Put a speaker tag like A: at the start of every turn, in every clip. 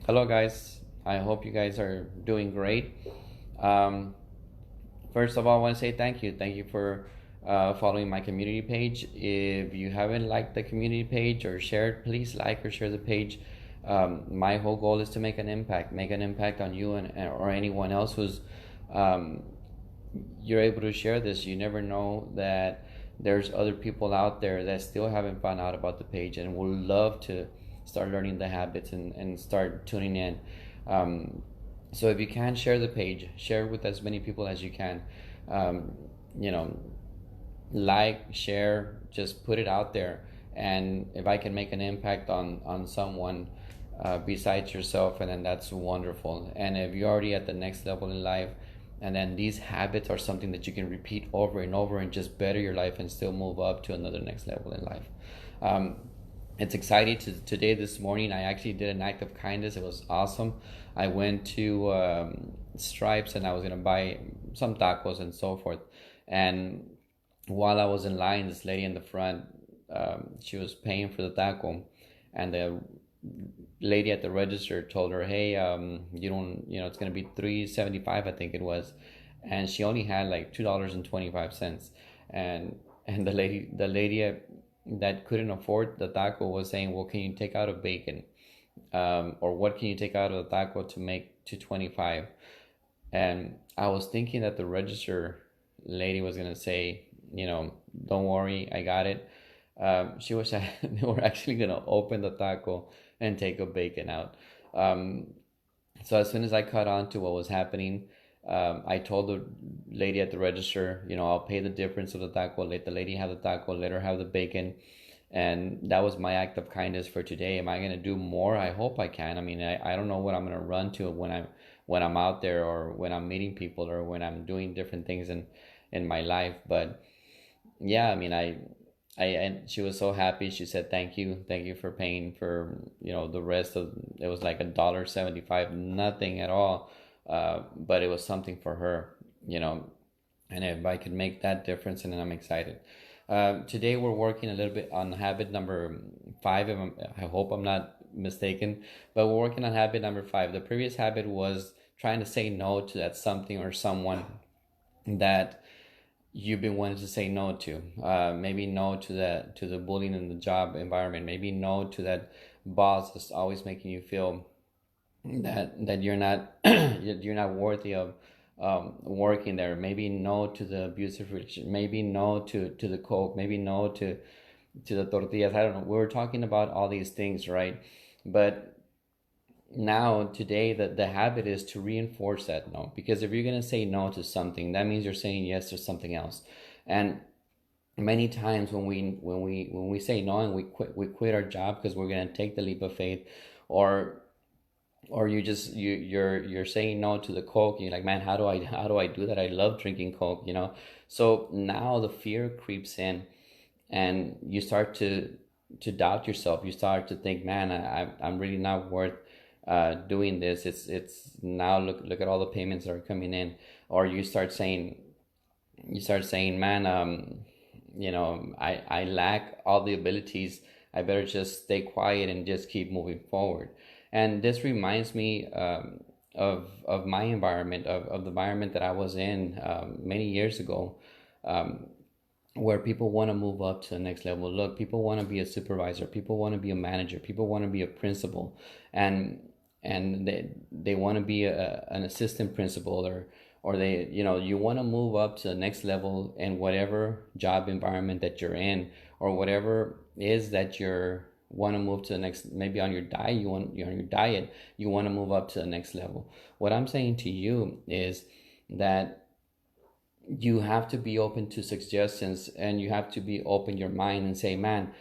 A: Hello, guys. I hope you guys are doing great. Um, First of all, I want to say thank you. Thank you for following my community page. If you haven't liked the community page or shared, please like or share the page. My whole goal is to make an impact on you or anyone else who's um, you're able to share this. You never know that there's other people out there that still haven't found out about the page and would love to start learning the habits and start tuning in. Um, so if you can share the page, share with as many people as you can. Um, you know, share, just put it out there. And if I can make an impact on someone besides yourself, and then that's wonderful. And if you're already at the next level in life, and then these habits are something that you can repeat over and over and just better your life and still move up to another next level in life. Um, it's exciting today. This morning I actually did an act of kindness. It was awesome. I went to Stripes and I was gonna buy some tacos and so forth. And while I was in line, this lady in the front, she was paying for the taco, and the lady at the register told her, "Hey, you don't, it's gonna be $3.75, I think it was," and she only had like $2.25, and the lady that couldn't afford the taco was saying, "Well, can you take out a bacon, or what can you take out of the taco to make 2.25?" And I was thinking that the register lady was gonna say, "Don't worry, I got it." She was they were actually gonna open the taco and take a bacon out. Um, so as soon as I caught on to what was happening, I told the lady at the register, I'll pay the difference of the taco. Let the lady have the taco. Let her have the bacon. And that was my act of kindness for today. Am I gonna do more? I hope I can. I mean, I don't know what I'm gonna run to when I'm out there, or when I'm meeting people, or when I'm doing different things in my life. But yeah, I mean, and she was so happy. She said, thank you for paying for the rest of it. Was like $1.75, nothing at all, but it was something for her, and if I could make that difference, and then I'm excited. Today we're working a little bit on habit number 5. I hope I'm not mistaken, but we're working on habit number 5. The previous habit was trying to say no to that something or someone that you've been wanting to say no to. Maybe no to the bullying in the job environment. Maybe no to that boss that's always making you feel that you're not you're not worthy of working there. Maybe no to the abusive relationship. Maybe no to the coke. Maybe no to the tortillas. I don't know. We were talking about all these things, right? But now today the habit is to reinforce that no, because if you're going to say no to something, that means you're saying yes to something else. And many times when we say no and we quit our job because we're going to take the leap of faith, or you're saying no to the coke, and you're like, man, how do I do that? I love drinking coke, so now the fear creeps in, and you start to doubt yourself. You start to think, man, I'm really not worth doing this. It's now, look at all the payments that are coming in. Or you start saying, man, I lack all the abilities. I better just stay quiet and just keep moving forward. And this reminds me of my environment, of the environment that I was in many years ago, um, where people want to move up to the next level. Look, people want to be a supervisor, people want to be a manager, people want to be a principal, and they want to be an assistant principal, or you want to move up to the next level in whatever job environment that you're in, or whatever is that you're want to move to the next. Maybe on your diet, you want to move up to the next level. What I'm saying to you is that you have to be open to suggestions, and you have to be open your mind and say, man,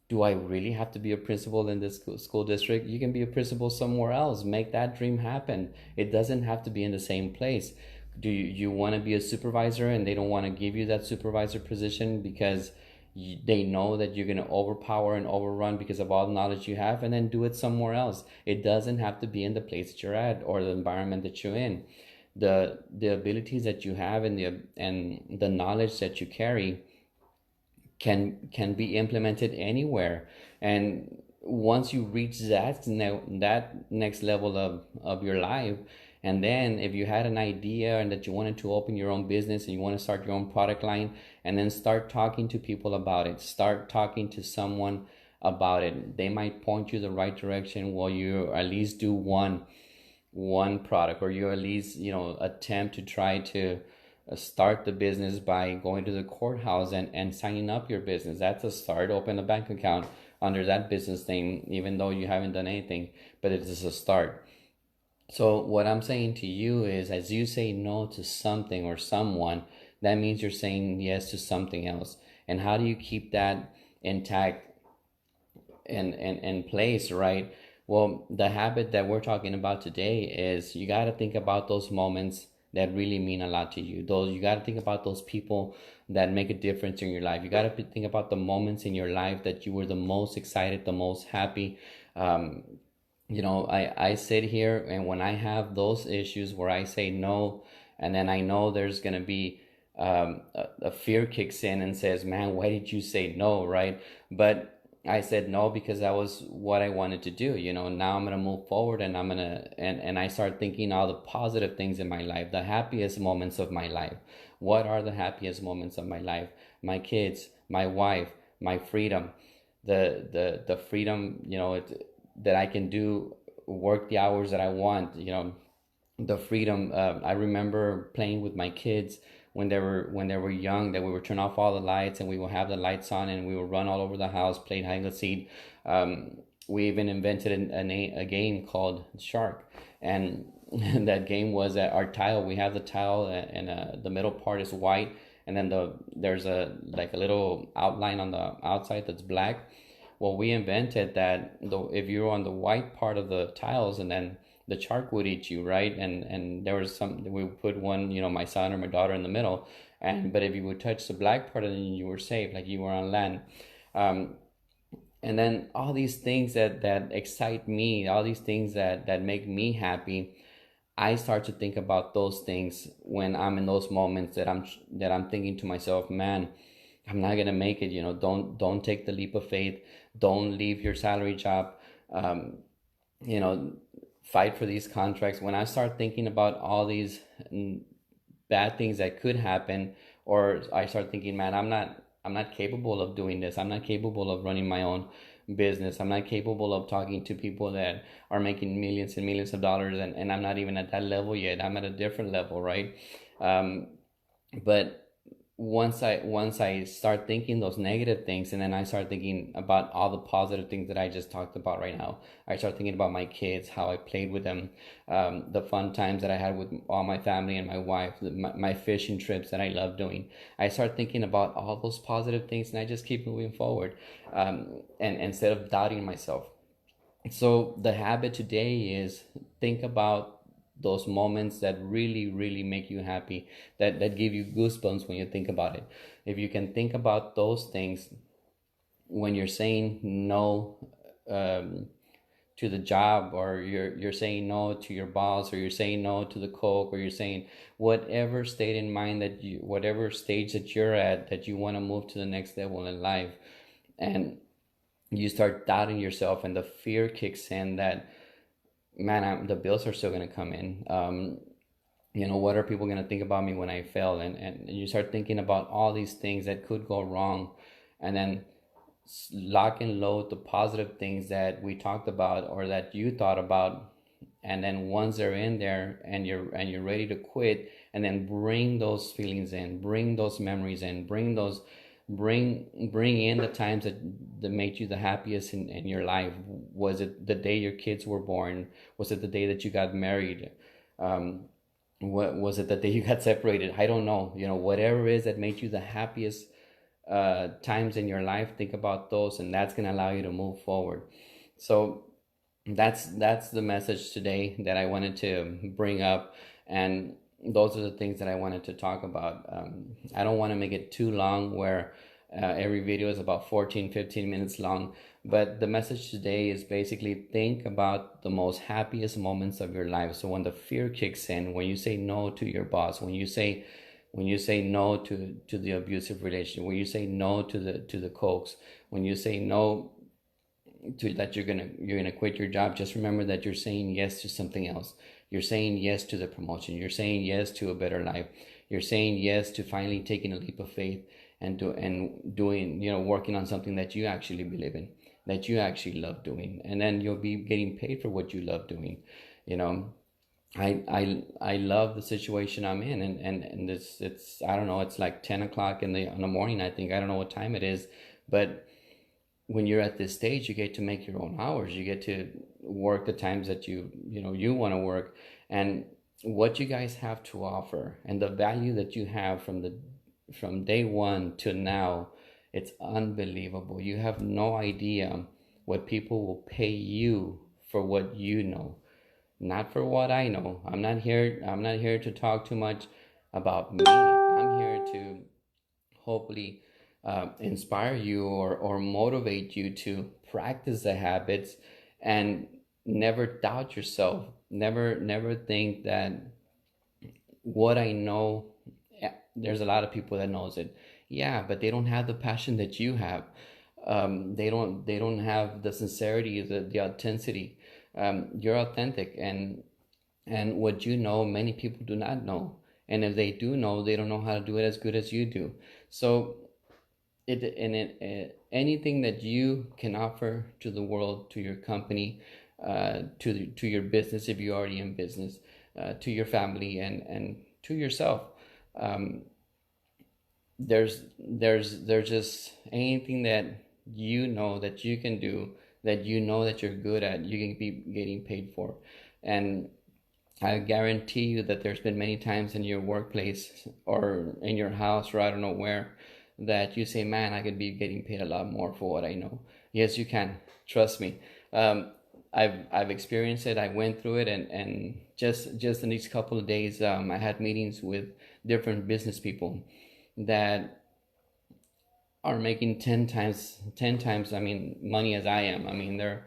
A: do I really have to be a principal in this school district? You can be a principal somewhere else. Make that dream happen. It doesn't have to be in the same place. Do you want to be a supervisor and they don't want to give you that supervisor position because they know that you're going to overpower and overrun because of all the knowledge you have? And then do it somewhere else. It doesn't have to be in the place that you're at or the environment that you're in. The abilities that you have and the knowledge that you carry can be implemented anywhere. And once you reach that next level of your life, and then if you had an idea and that you wanted to open your own business and you want to start your own product line, and then start talking to people about it, start talking to someone about it. They might point you the right direction. Well, you at least do one product, or you at least, attempt to try to start the business by going to the courthouse and signing up your business. That's a start. Open a bank account under that business name, even though you haven't done anything, but it is a start. So what I'm saying to you is, as you say no to something or someone, that means you're saying yes to something else. And how do you keep that intact in place, right? Well, the habit that we're talking about today is, you got to think about those moments that really mean a lot to you. Those, you got to think about those people that make a difference in your life. You got to think about the moments in your life that you were the most excited, the most happy. I sit here, and when I have those issues where I say no, and then I know there's gonna be a fear kicks in and says, "Man, why did you say no?" Right? But I said no because that was what I wanted to do. Now I'm gonna move forward, and and I start thinking all the positive things in my life, the happiest moments of my life. What are the happiest moments of my life? My kids, my wife, my freedom, the freedom, that I can work the hours that I want, the freedom. I remember playing with my kids when they were young, that we would turn off all the lights and we would have the lights on, and we would run all over the house, playing hide and seek. We even invented a game called Shark, and that game was that our tile. We have the tile, and the middle part is white, and then there's a little outline on the outside that's black. Well, we invented that if you're on the white part of the tiles, and then the shark would eat you, right? And there was we put one, my son or my daughter in the middle, but if you would touch the black part, then you were safe, like you were on land. And then all these things that excite me, all these things that make me happy, I start to think about those things when I'm in those moments that I'm thinking to myself, man, I'm not gonna make it. Don't take the leap of faith. Don't leave your salary job. You know, Fight for these contracts. When I start thinking about all these bad things that could happen, or I start thinking, man, I'm not capable of doing this. I'm not capable of running my own business. I'm not capable of talking to people that are making millions and millions of dollars, and I'm not even at that level yet. I'm at a different level, right? But once I start thinking those negative things, and then I start thinking about all the positive things that I just talked about right now, I start thinking about my kids, how I played with them, the fun times that I had with all my family and my wife, my fishing trips that I love doing. I start thinking about all those positive things, and I just keep moving forward, and instead of doubting myself. So the habit today is, think about those moments that really, really make you happy, that give you goosebumps when you think about it. If you can think about those things when you're saying no to the job, or you're saying no to your boss, or you're saying no to the coke, or you're saying whatever state in mind whatever stage that you're at, that you want to move to the next level in life, and you start doubting yourself, and the fear kicks in that, man, the bills are still going to come in. What are people going to think about me when I fail? And you start thinking about all these things that could go wrong, and then lock and load the positive things that we talked about, or that you thought about. And then once they're in there, and you're ready to quit, and then bring those feelings in, bring those memories in, bring in the times that made you the happiest in your life. Was it the day your kids were born? Was it the day that you got married? What was it, the day you got separated? I don't know. Whatever it is that made you the happiest times in your life, think about those, and that's going to allow you to move forward. So that's the message today that I wanted to bring up, and those are the things that I wanted to talk about. I don't want to make it too long, where every video is about 14-15 minutes long, but the message today is basically, think about the most happiest moments of your life. So when the fear kicks in, when you say no to your boss, when you say no to the abusive relationship, when you say no to the cokes, when you say no to that you're gonna quit your job, just remember that you're saying yes to something else. You're saying yes to the promotion. You're saying yes to a better life. You're saying yes to finally taking a leap of faith and doing, working on something that you actually believe in, that you actually love doing, and then you'll be getting paid for what you love doing. You know, I love the situation I'm in, and it's I don't know, it's like 10 o'clock in the morning, I think. I don't know what time it is, but when you're at this stage, you get to make your own hours. You get to work the times that you want to work, and what you guys have to offer and the value that you have from day one to now, it's unbelievable. You have no idea what people will pay you for what you know, not for what I know. I'm not here to talk too much about me. I'm here to hopefully inspire you or motivate you to practice the habits and never doubt yourself. Never think that what I know, there's a lot of people that knows it. Yeah, but they don't have the passion that you have. They don't have the sincerity, the authenticity. You're authentic, and what you know, many people do not know. And if they do know, they don't know how to do it as good as you do. So anything that you can offer to the world, to your company, to your business if you're already in business, to your family, and to yourself. Um, there's just anything that you know that you can do, that you know that you're good at, you can be getting paid for. And I guarantee you that there's been many times in your workplace or in your house or I don't know where that you say, man, I could be getting paid a lot more for what I know. Yes, you can. Trust me. I've experienced it. I went through it, and just in these couple of days, I had meetings with different business people that are making 10 times, I mean, money as I am. I mean, they're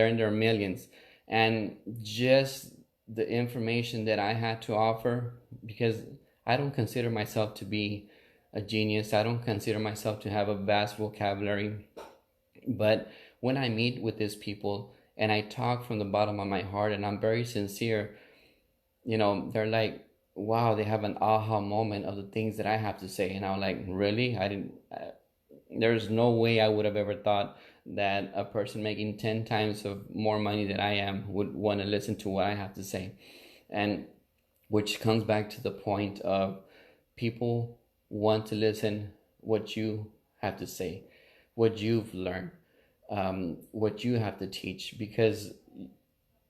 A: in their millions. And just the information that I had to offer, because I don't consider myself to be a genius. I don't consider myself to have a vast vocabulary. But when I meet with these people and I talk from the bottom of my heart and I'm very sincere, they're like, wow, they have an aha moment of the things that I have to say. And I'm like, really? There's no way I would have ever thought that a person making 10 times of more money than I am would want to listen to what I have to say. And which comes back to the point of people want to listen what you have to say, what you've learned, what you have to teach, because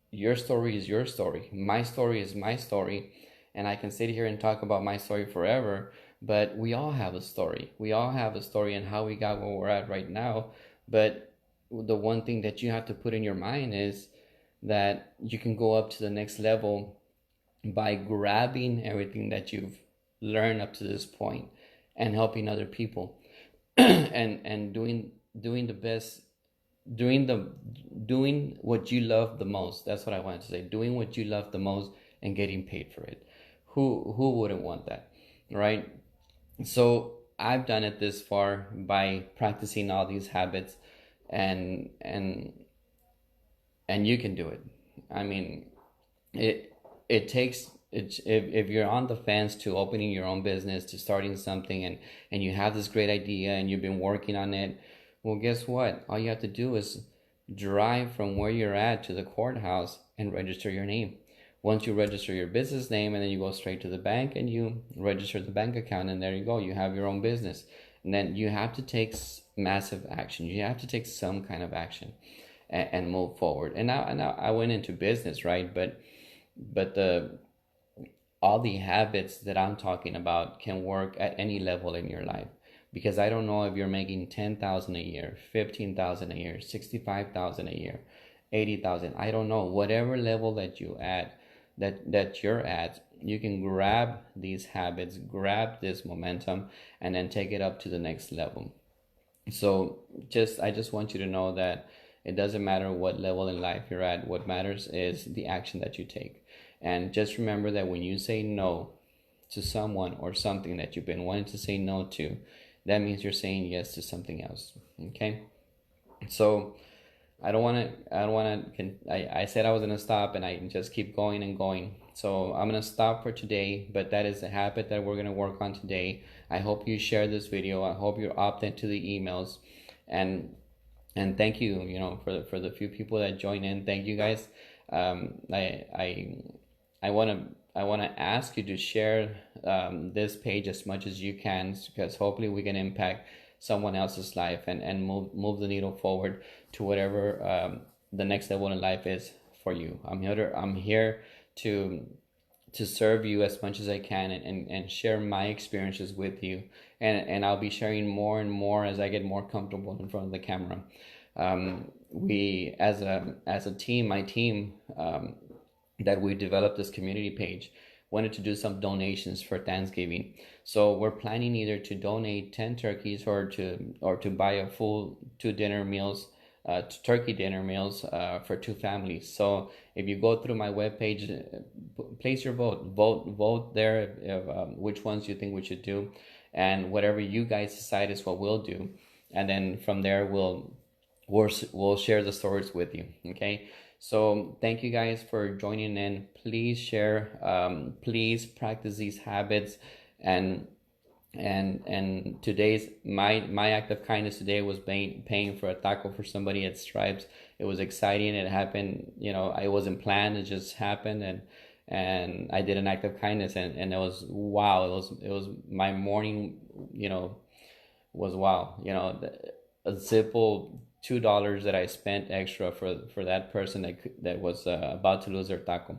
A: your story is your story. My story is my story. And I can sit here and talk about my story forever, but we all have a story. We all have a story and how we got where we're at right now. But the one thing that you have to put in your mind is that you can go up to the next level by grabbing everything that you've learned up to this point and helping other people and doing the best, doing what you love the most. That's what I wanted to say. Doing what you love the most and getting paid for it. Who wouldn't want that, right? So I've done it this far by practicing all these habits, and you can do it. I mean, it takes if you're on the fence to opening your own business, to starting something, and you have this great idea and you've been working on it. Well, guess what? All you have to do is drive from where you're at to the courthouse and register your name. Once you register your business name, and then you go straight to the bank and you register the bank account, and there you go, you have your own business. And then you have to take massive action. You have to take some kind of action and move forward. And now I went into business, right? But all the habits that I'm talking about can work at any level in your life. Because I don't know if you're making 10,000 a year, 15,000 a year, 65,000 a year, 80,000. I don't know. Whatever level that you at, that you're at, you can grab these habits, grab this momentum, and then take it up to the next level. So I just want you to know that it doesn't matter what level in life you're at. What matters is the action that you take. And just remember that when you say no to someone or something that you've been wanting to say no to, that means you're saying yes to something else. Okay? So I don't want to, I said I was going to stop and I just keep going and going. So I'm going to stop for today, but that is a habit that we're going to work on today. I hope you share this video. I hope you're opt into the emails, and thank you, for the few people that join in. Thank you guys. I want to ask you to share this page as much as you can, because hopefully we can impact someone else's life and move the needle forward to whatever the next level in life is for you. I'm here to serve you as much as I can, and share my experiences with you, and I'll be sharing more and more as I get more comfortable in front of the camera. We as a team, my team, that we developed this community page, wanted to do some donations for Thanksgiving. So we're planning either to donate 10 turkeys or to buy a full two dinner meals, turkey dinner meals for two families. So if you go through my webpage, place your vote there which ones you think we should do, and whatever you guys decide is what we'll do, and then from there we'll share the stories with you. Okay, so thank you guys for joining in. Please share, please practice these habits, and today's my act of kindness today was paying for a taco for somebody at Stripes. It was exciting. It happened, I wasn't planned, it just happened, and I did an act of kindness, and it was wow. It was my morning, was wow. A simple $2 that I spent extra for that person that was about to lose their taco.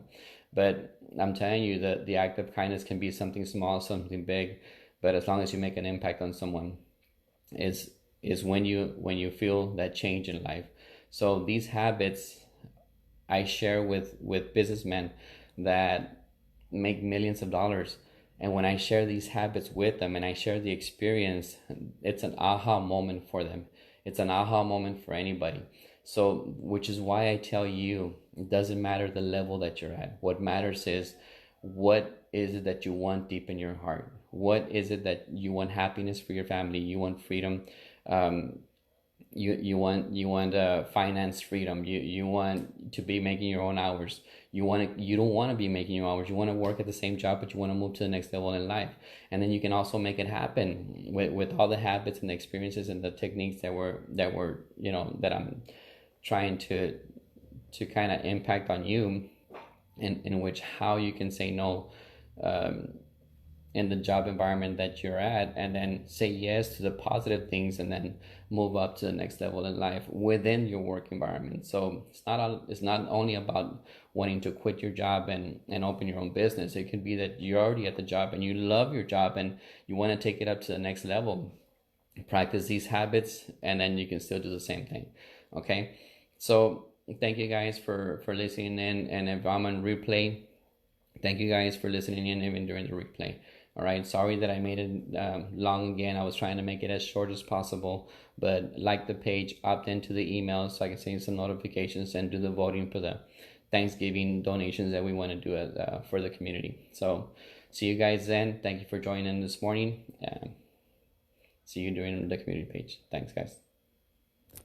A: But I'm telling you that the act of kindness can be something small, something big, but as long as you make an impact on someone, is when you feel that change in life. So these habits I share with businessmen that make millions of dollars, and when I share these habits with them and I share the experience, it's an aha moment for them. It's an aha moment for anybody. So, which is why I tell you, it doesn't matter the level that you're at. What matters is, what is it that you want deep in your heart? What is it that you want? Happiness for your family. You want freedom. You want finance freedom. You want to be making your own hours. You don't want to be making your hours. You want to work at the same job, but you want to move to the next level in life. And then you can also make it happen with all the habits and the experiences and the techniques that I'm trying to kind of impact on you, in which how you can say no in the job environment that you're at, and then say yes to the positive things, and then move up to the next level in life within your work environment. So it's not only about wanting to quit your job and open your own business. It could be that you're already at the job and you love your job and you want to take it up to the next level. Practice these habits, and then you can still do the same thing. Okay, so thank you guys for listening in, and if I'm on replay, thank you guys for listening in even during the replay. All right, sorry that I made it long again. I was trying to make it as short as possible, but like the page, opt into the email so I can send some notifications and do the voting for the Thanksgiving donations that we want to do for the community. So see you guys then. Thank you for joining in this morning. See you during the community page. Thanks, guys.